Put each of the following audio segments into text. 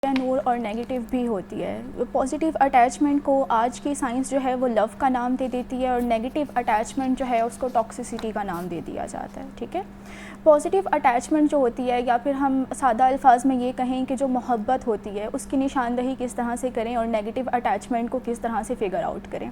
نور اور نیگیٹو بھی ہوتی ہے. پازیٹیو اٹیچمنٹ کو آج کی سائنس جو ہے وہ لو کا نام دے دیتی ہے اور نیگیٹو اٹیچمنٹ جو ہے اس کو ٹاکسیسٹی کا نام دے دیا جاتا ہے. ٹھیک ہے. پازیٹیو اٹیچمنٹ جو ہوتی ہے یا پھر ہم سادہ الفاظ میں یہ کہیں کہ جو محبت ہوتی ہے اس کی نشاندہی کس طرح سے کریں اور نیگیٹو اٹیچمنٹ کو کس طرح سے فگر آؤٹ کریں.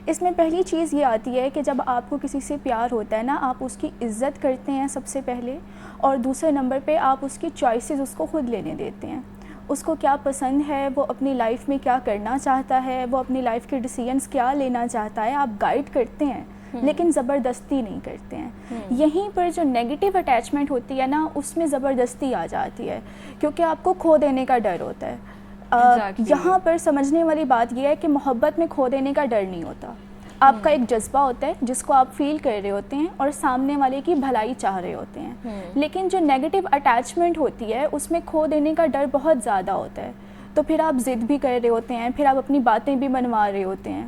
اس میں پہلی چیز یہ آتی ہے کہ جب آپ کو کسی سے پیار ہوتا ہے نا, آپ اس کی عزت کرتے ہیں سب سے پہلے, اور دوسرے نمبر پہ آپ اس کی چوائسیز اس کو خود لینے دیتے ہیں. اس کو کیا پسند ہے, وہ اپنی لائف میں کیا کرنا چاہتا ہے, وہ اپنی لائف کے ڈیسیژنس کیا لینا چاہتا ہے, آپ گائیڈ کرتے ہیں لیکن زبردستی نہیں کرتے ہیں. یہیں پر جو نیگیٹو اٹیچمنٹ ہوتی ہے نا, اس میں زبردستی آ جاتی ہے کیونکہ آپ کو کھو دینے کا ڈر ہوتا ہے. یہاں پر سمجھنے والی بات یہ ہے کہ محبت میں کھو دینے کا ڈر نہیں ہوتا. آپ کا ایک جذبہ ہوتا ہے جس کو آپ فیل کر رہے ہوتے ہیں اور سامنے والے کی بھلائی چاہ رہے ہوتے ہیں. لیکن جو نیگیٹو اٹیچمنٹ ہوتی ہے اس میں کھو دینے کا ڈر بہت زیادہ ہوتا ہے, تو پھر آپ ضد بھی کر رہے ہوتے ہیں, پھر آپ اپنی باتیں بھی منوا رہے ہوتے ہیں.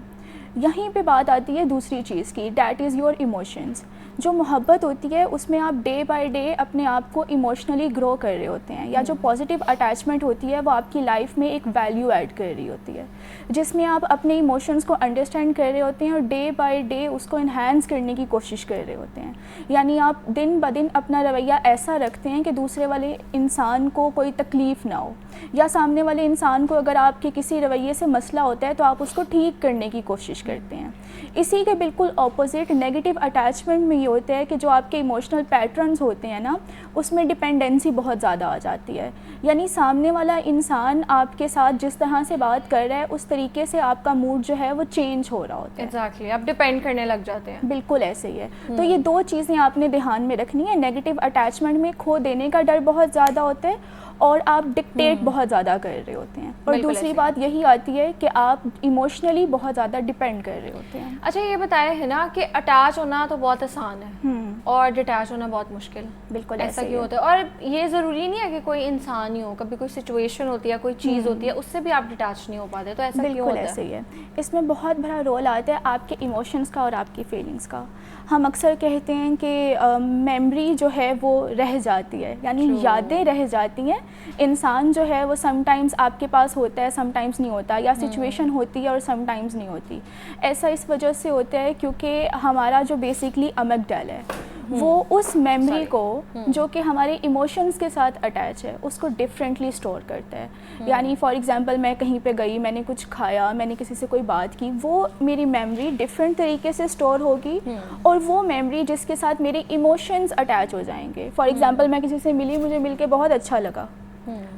یہیں پہ بات آتی ہے دوسری چیز کی, دیٹ از یور ایموشنز. جو محبت ہوتی ہے اس میں آپ ڈے بائی ڈے اپنے آپ کو ایموشنلی گرو کر رہے ہوتے ہیں, یا جو پازیٹیو اٹیچمنٹ ہوتی ہے وہ آپ کی لائف میں ایک ویلیو ایڈ کر رہی ہوتی ہے جس میں آپ اپنے ایموشنز کو انڈرسٹینڈ کر رہے ہوتے ہیں اور ڈے بائی ڈے اس کو انہینس کرنے کی کوشش کر رہے ہوتے ہیں. یعنی آپ دن بدن اپنا رویہ ایسا رکھتے ہیں کہ دوسرے والے انسان کو کوئی تکلیف نہ ہو, یا سامنے والے انسان کو اگر آپ کے کسی رویے سے مسئلہ ہوتا ہے تو آپ اس کو ٹھیک کرنے کی کوشش کرتے ہیں. اسی کے بالکل اپوزٹ نیگیٹو اٹیچمنٹ میں یہ ہوتا ہے کہ جو آپ کے ایموشنل پیٹرنز ہوتے ہیں نا, اس میں ڈپینڈنسی بہت زیادہ آ جاتی ہے. یعنی سامنے والا انسان آپ کے ساتھ جس طرح سے بات کر رہا ہے اس طریقے سے آپ کا موڈ جو ہے وہ چینج ہو رہا ہوتا ہے. ایگزیکٹلی, آپ ڈپینڈ کرنے لگ جاتے ہیں. بالکل ایسے ہی ہے. تو یہ دو چیزیں آپ نے دھیان میں رکھنی ہے. نیگیٹو اٹیچمنٹ میں کھو دینے کا ڈر بہت زیادہ ہوتا ہے اور آپ ڈکٹیٹ بہت زیادہ کر رہے ہوتے ہیں. اور دوسری بات یہی آتی ہے کہ آپ ایموشنلی بہت زیادہ ڈپینڈ کر رہے ہوتے ہیں. اچھا یہ بتائیں ہے نا کہ اٹیچ ہونا تو بہت آسان ہے اور ڈٹیچ ہونا بہت مشکل. بالکل ایسا کیوں ہوتا ہے؟ اور یہ ضروری نہیں ہے کہ کوئی انسان ہی ہو, کبھی کوئی سچویشن ہوتی ہے, کوئی چیز ہوتی ہے, اس سے بھی آپ ڈٹیچ نہیں ہو پاتے, تو ایسا کیوں ہوتا ہے؟ بالکل ایسے ہی ہے. اس میں بہت بڑا رول آتا ہے آپ کے ایموشنس کا اور آپ کی فیلنگس کا. ہم اکثر کہتے ہیں کہ میموری جو ہے وہ رہ جاتی ہے, یعنی یادیں رہ جاتی ہیں. انسان جو ہے وہ سم ٹائمز آپ کے پاس ہوتا ہے, سم ٹائمز نہیں ہوتا, یا سچویشن ہوتی ہے اور سم ٹائمز نہیں ہوتی. ایسا اس وجہ سے ہوتا ہے کیونکہ ہمارا جو بیسکلی امگڈل ہے وہ اس میموری کو جو کہ ہمارے ایموشنز کے ساتھ اٹیچ ہے اس کو ڈفرینٹلی اسٹور کرتا ہے. یعنی فار ایگزامپل میں کہیں پہ گئی, میں نے کچھ کھایا, میں نے کسی سے کوئی بات کی, وہ میری میموری ڈفرینٹ طریقے سے اسٹور ہوگی اور وہ میموری جس کے ساتھ میرے ایموشنز اٹیچ ہو جائیں گے. فار ایگزامپل میں کسی سے ملی, مجھے مل کے بہت اچھا لگا,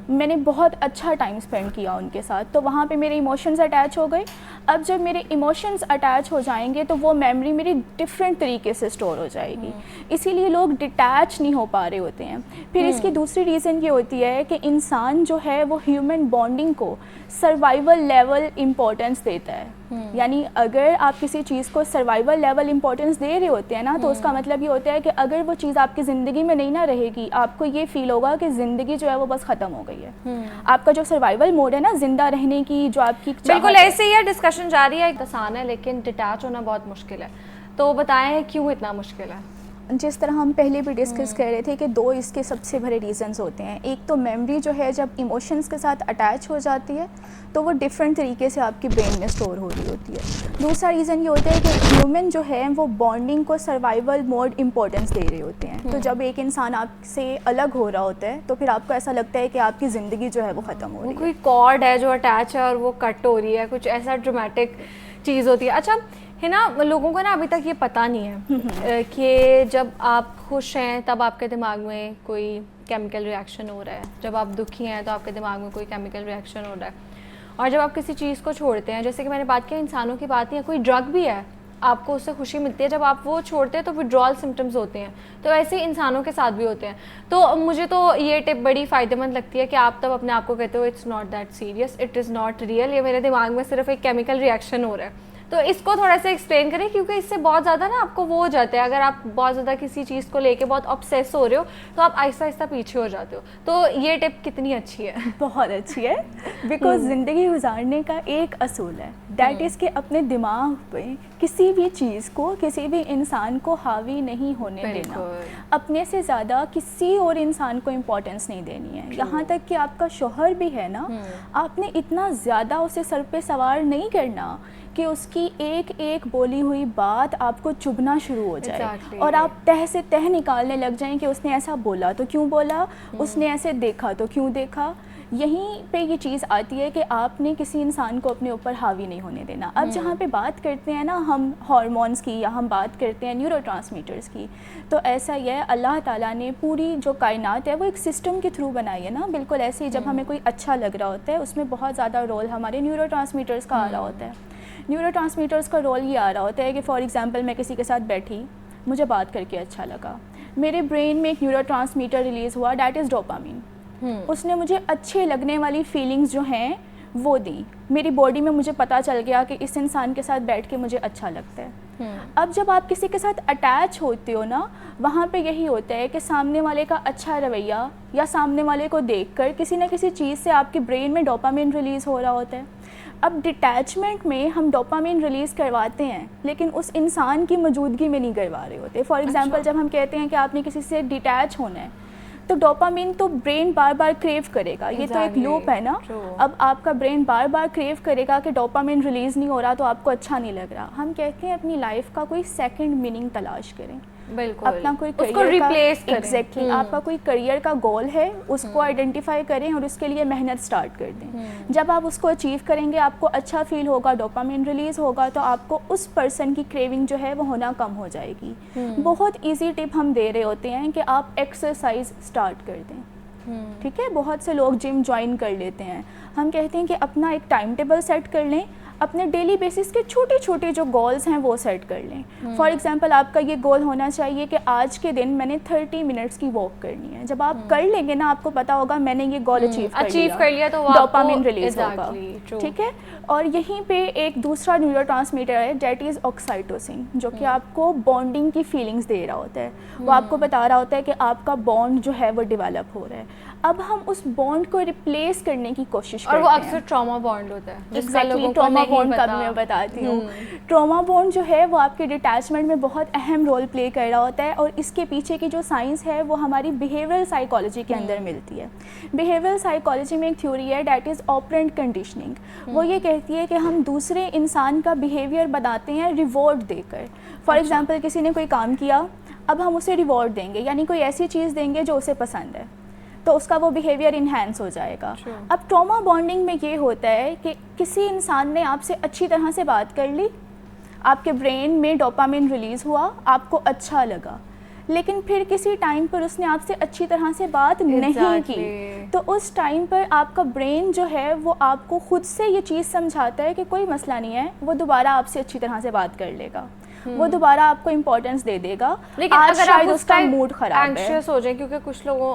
میں نے بہت اچھا ٹائم اسپینڈ کیا ان کے ساتھ, تو وہاں پہ میرے ایموشنز اٹیچ ہو گئے. اب جب میرے ایموشنز اٹیچ ہو جائیں گے تو وہ میموری میری ڈفرینٹ طریقے سے اسٹور ہو جائے گی. اسی لیے لوگ ڈٹیچ نہیں ہو پا رہے ہوتے ہیں. پھر اس کی دوسری ریزن یہ ہوتی ہے کہ انسان جو ہے وہ ہیومن بانڈنگ کو سروائیول لیول امپورٹنس دیتا ہے. یعنی اگر آپ کسی چیز کو سروائیول لیول امپورٹنس دے رہے ہوتے ہیں نا, تو اس کا مطلب یہ ہوتا ہے کہ اگر وہ چیز آپ کی زندگی میں نہیں نہ رہے گی, آپ کو یہ فیل ہوگا کہ زندگی جو ہے وہ بس ختم ہو گئی ہے. آپ کا جو سروائیول موڈ ہے نا, زندہ رہنے کی جو آپ کی بالکل ایسے ہی ہے. ڈسکشن جاری ہے, آسان ہے لیکن ڈٹیچ ہونا بہت مشکل ہے. تو بتائیں کیوں اتنا مشکل ہے؟ جس طرح ہم پہلے بھی ڈسکس کر رہے تھے کہ دو اس کے سب سے بڑے ریزنز ہوتے ہیں. ایک تو میموری جو ہے جب ایموشنز کے ساتھ اٹیچ ہو جاتی ہے تو وہ ڈفرینٹ طریقے سے آپ کی برین میں اسٹور ہو رہی ہوتی ہے. دوسرا ریزن یہ ہوتا ہے کہ ہیومن جو ہے وہ بانڈنگ کو سروائیول موڈ امپورٹنس دے رہے ہوتے ہیں. تو جب ایک انسان آپ سے الگ ہو رہا ہوتا ہے تو پھر آپ کو ایسا لگتا ہے کہ آپ کی زندگی جو ہے وہ ختم ہو رہی ہے. کوئی کارڈ ہے جو اٹیچ ہے اور وہ کٹ ہو رہی ہے, کچھ ایسا ڈرامیٹک چیز ہوتی ہے. اچھا ہے نا, لوگوں کو نا ابھی تک یہ پتہ نہیں ہے کہ جب آپ خوش ہیں تب آپ کے دماغ میں کوئی کیمیکل ریئیکشن ہو رہا ہے, جب آپ دکھی ہیں تو آپ کے دماغ میں کوئی کیمیکل ریئیکشن ہو رہا ہے, اور جب آپ کسی چیز کو چھوڑتے ہیں, جیسے کہ میں نے بات کی انسانوں کی بات نہیں ہے, کوئی ڈرگ بھی ہے, آپ کو اس سے خوشی ملتی ہے, جب آپ وہ چھوڑتے ہیں تو وڈرال سمٹمز ہوتے ہیں. تو ایسے ہی انسانوں کے ساتھ بھی ہوتے ہیں. تو مجھے تو یہ ٹپ بڑی فائدہ مند لگتی ہے کہ آپ تب اپنے آپ کو کہتے ہو it's not that serious, it is not real, یہ میرے دماغ میں صرف ایک کیمیکل ریئیکشن ہو رہا ہے. تو اس کو تھوڑا سا ایکسپلین کریں کیونکہ اس سے بہت زیادہ نا آپ کو وہ ہو جاتا ہے, اگر آپ بہت زیادہ کسی چیز کو لے کے بہت obsess ہو رہے ہو تو آپ آہستہ آہستہ پیچھے ہو جاتے ہو. تو یہ ٹپ کتنی اچھی ہے؟ بہت اچھی ہے, بیکاز زندگی گزارنے کا ایک اصول ہے, دیٹ از کہ اپنے دماغ پہ کسی بھی چیز کو, کسی بھی انسان کو حاوی نہیں ہونے دینا, اپنے سے زیادہ کسی اور انسان کو امپورٹنس نہیں دینی ہے. یہاں تک کہ آپ کا شوہر بھی ہے نا, آپ نے اتنا زیادہ اسے سر پہ سوار نہیں کرنا کہ اس کی ایک ایک بولی ہوئی بات آپ کو چبھنا شروع ہو جائے اور آپ تہ سے تہ نکالنے لگ جائیں کہ اس نے ایسا بولا تو کیوں بولا, اس نے ایسے دیکھا تو کیوں دیکھا. یہیں پہ یہ چیز آتی ہے کہ آپ نے کسی انسان کو اپنے اوپر حاوی نہیں ہونے دینا. اب جہاں پہ بات کرتے ہیں نا ہم ہارمونس کی, یا ہم بات کرتے ہیں نیورو ٹرانسمیٹرز کی, تو ایسا ہی ہے, اللہ تعالیٰ نے پوری جو کائنات ہے وہ ایک سسٹم کے تھرو بنائی ہے نا. بالکل ایسے ہی جب ہمیں کوئی اچھا لگ رہا ہوتا ہے اس میں بہت زیادہ رول ہمارے نیورو ٹرانسمیٹرز کا آ رہا ہوتا ہے. نیورو ٹرانسمیٹرز کا رول یہ آ رہا ہوتا ہے کہ فار ایگزامپل میں کسی کے ساتھ بیٹھی, مجھے بات کر کے اچھا لگا, میرے برین میں ایک نیورو ٹرانسمیٹر ریلیز ہوا, دیٹ از ڈوپامین. اس نے مجھے اچھے لگنے والی فیلنگز جو ہیں وہ دی, میری باڈی میں مجھے پتہ چل گیا کہ اس انسان کے ساتھ بیٹھ کے مجھے اچھا لگتا ہے. اب جب آپ کسی کے ساتھ اٹیچ ہوتے ہو نا, وہاں پہ یہی ہوتا ہے کہ سامنے والے کا اچھا رویہ یا سامنے والے کو دیکھ کر کسی نہ کسی چیز سے آپ کے برین میں ڈوپامین ریلیز ہو رہا ہوتا ہے. اب ڈیٹیچمنٹ میں ہم ڈوپامین ریلیز کرواتے ہیں لیکن اس انسان کی موجودگی میں نہیں کروا رہے ہوتے. فار ایگزامپل جب ہم کہتے ہیں کہ آپ نے کسی سے ڈیٹیچ ہونا ہے تو ڈوپامین تو برین بار بار کریو کرے گا, یہ تو ایک لوپ ہے نا. اب آپ کا برین بار بار کریو کرے گا کہ ڈوپامین ریلیز نہیں ہو رہا تو آپ کو اچھا نہیں لگ رہا. ہم کہتے ہیں اپنی لائف کا کوئی سیکنڈ میننگ تلاش کریں, بالکل اپنا کوئی اس کو ریپلیس کریں. ایگزیکٹلی آپ کا کوئی کریئر کا گول ہے, اس کو آئیڈینٹیفائی کریں اور اس کے لیے محنت سٹارٹ کر دیں. جب آپ اس کو اچیو کریں گے آپ کو اچھا فیل ہوگا, ڈوپامین ریلیز ہوگا, تو آپ کو اس پرسن کی کریونگ جو ہے وہ ہونا کم ہو جائے گی. بہت ایزی ٹپ ہم دے رہے ہوتے ہیں کہ آپ ایکسرسائز سٹارٹ کر دیں. ٹھیک ہے, بہت سے لوگ جم جوائن کر لیتے ہیں. ہم کہتے ہیں کہ اپنا ایک ٹائم ٹیبل سیٹ کر لیں, اپنے ڈیلی بیسس کے چھوٹے چھوٹے جو گولز ہیں وہ سیٹ کر لیں. فار ایگزامپل آپ کا یہ گول ہونا چاہیے کہ آج کے دن میں نے 30 منٹس کی واک کرنی ہے. جب آپ کر لیں گے نا آپ کو پتا ہوگا میں نے یہ گول اچیو کر لیا تو ڈوپامین ریلیز ہوگا. ٹھیک ہے, اور یہیں پہ ایک دوسرا نیورو ٹرانسمیٹر ہے دیٹ از آکسائٹوسن, جو کہ آپ کو بانڈنگ کی فیلنگس دے رہا ہوتا ہے. وہ آپ کو بتا رہا ہوتا ہے کہ آپ کا بانڈ جو ہے وہ ڈیولپ ہو رہا ہے. اب ہم اس بانڈ کو ریپلیس کرنے کی کوشش کرتے ہیں, اور وہ اکثر ٹراما بانڈ ہوتا ہے جس کا لوگوں کو ٹراما نہیں بانڈ کا پتا. بھی میں بتاتی ہوں. ٹراما بانڈ جو ہے وہ آپ کے ڈیٹیچمنٹ میں بہت اہم رول پلے کر رہا ہوتا ہے, اور اس کے پیچھے کی جو سائنس ہے وہ ہماری بیہیورل سائیکالوجی کے اندر ملتی ہے. بیہیورل سائیکالوجی میں ایک تھیوری ہے دیٹ از آپرینٹ کنڈیشننگ. وہ یہ کہتی ہے کہ ہم دوسرے انسان کا بیہیویئر بناتے ہیں ریوارڈ دے کر. فار ایگزامپل کسی نے کوئی کام کیا, اب ہم اسے ریوارڈ دیں گے, یعنی کوئی ایسی چیز دیں گے جو اسے پسند ہے, تو اس کا وہ بیہیویئر انہینس ہو جائے گا. اب ٹراما بانڈنگ میں یہ ہوتا ہے کہ کسی انسان نے آپ سے اچھی طرح سے بات کر لی, آپ کے برین میں ڈوپامین ریلیز ہوا, آپ کو اچھا لگا, لیکن پھر کسی ٹائم پر اس نے آپ سے اچھی طرح سے بات نہیں کی, تو اس ٹائم پر آپ کا برین جو ہے وہ آپ کو خود سے یہ چیز سمجھاتا ہے کہ کوئی مسئلہ نہیں ہے, وہ دوبارہ آپ سے اچھی طرح سے بات کر لے گا, وہ دوبارہ آپ کو امپورٹنس دے دے گا. لیکن آج اگر شاید آپ اس کا موڈ خراب ہے, اینکشیس ہو جائیں, کیونکہ کچھ لوگوں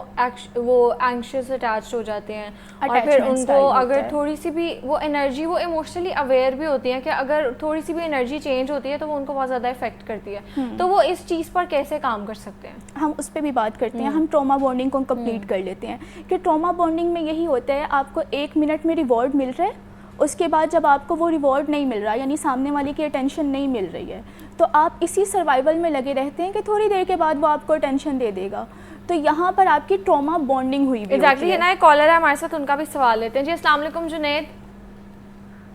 وہ اینکشیس اٹیچڈ ہو جاتے ہیں, اور پھر ان کو اگر تھوڑی سی بھی وہ انرجی, وہ ایموشنلی اویئر بھی ہوتی ہیں کہ اگر تھوڑی سی بھی انرجی چینج ہوتی ہے تو وہ ان کو بہت زیادہ افیکٹ کرتی ہے, تو وہ اس چیز پر کیسے کام کر سکتے ہیں؟ ہم اس پہ بھی بات کرتے ہیں. ہم ٹراما بانڈنگ کو کمپلیٹ کر لیتے ہیں کہ ٹراما بانڈنگ میں یہی ہوتا ہے, آپ کو 1 منٹ میں ریوارڈ مل رہا ہے, اس کے بعد جب آپ کو وہ ریوارڈ نہیں مل رہا, یعنی سامنے والے کی اٹینشن نہیں مل رہی ہے, تو آپ اسی سروائیول میں لگے رہتے ہیں کہ تھوڑی دیر کے بعد وہ آپ کو اٹینشن دے دے گا. تو یہاں پر آپ کی ٹراما بانڈنگ ہوئی بھی ایگزیکٹلی ہے نا. ایک کالر ہے ہمارے ساتھ, ان کا بھی سوال لیتے ہیں. جی السلام علیکم جنید.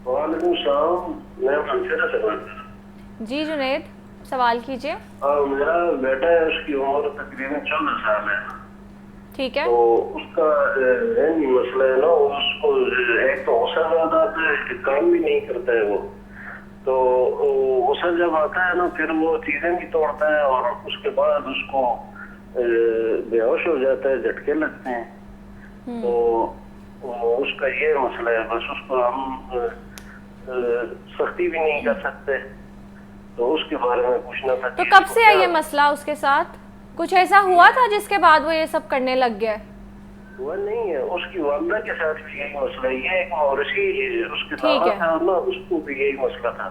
وعلیکم السلام, میں منصور سے بات کر رہا ہوں. جی جنید سوال کیجیے. میرا بیٹا ہے, اس کی عمر تقریباً 14 سال ہے. ٹھیک ہے. تو اس کا مسئلہ ہے نا, اس کو ایک تو غصہ زیادہ آتا ہے, کام بھی نہیں کرتا ہے وہ, تو غصہ جب آتا ہے نا پھر وہ چیزیں بھی توڑتا ہے, اور اس کے بعد اس کو بے ہوش ہو جاتا ہے, جھٹکے لگتے ہیں. تو اس کا یہ مسئلہ ہے, بس اس کو ہم سختی بھی نہیں کر سکتے, تو اس کے بارے میں پوچھنا تھا. تو کب سے ہے یہ مسئلہ اس کے ساتھ؟ کچھ ایسا ہوا تھا جس کے بعد وہ یہ سب کرنے لگ گیا؟ وہ نہیں ہے, اس کی والدہ کے ساتھ بھی یہی مسئلہ ہے. یہ ایک مورثی اس کے دعویٰ تھا نا, اس کو بھی یہی مسئلہ تھا.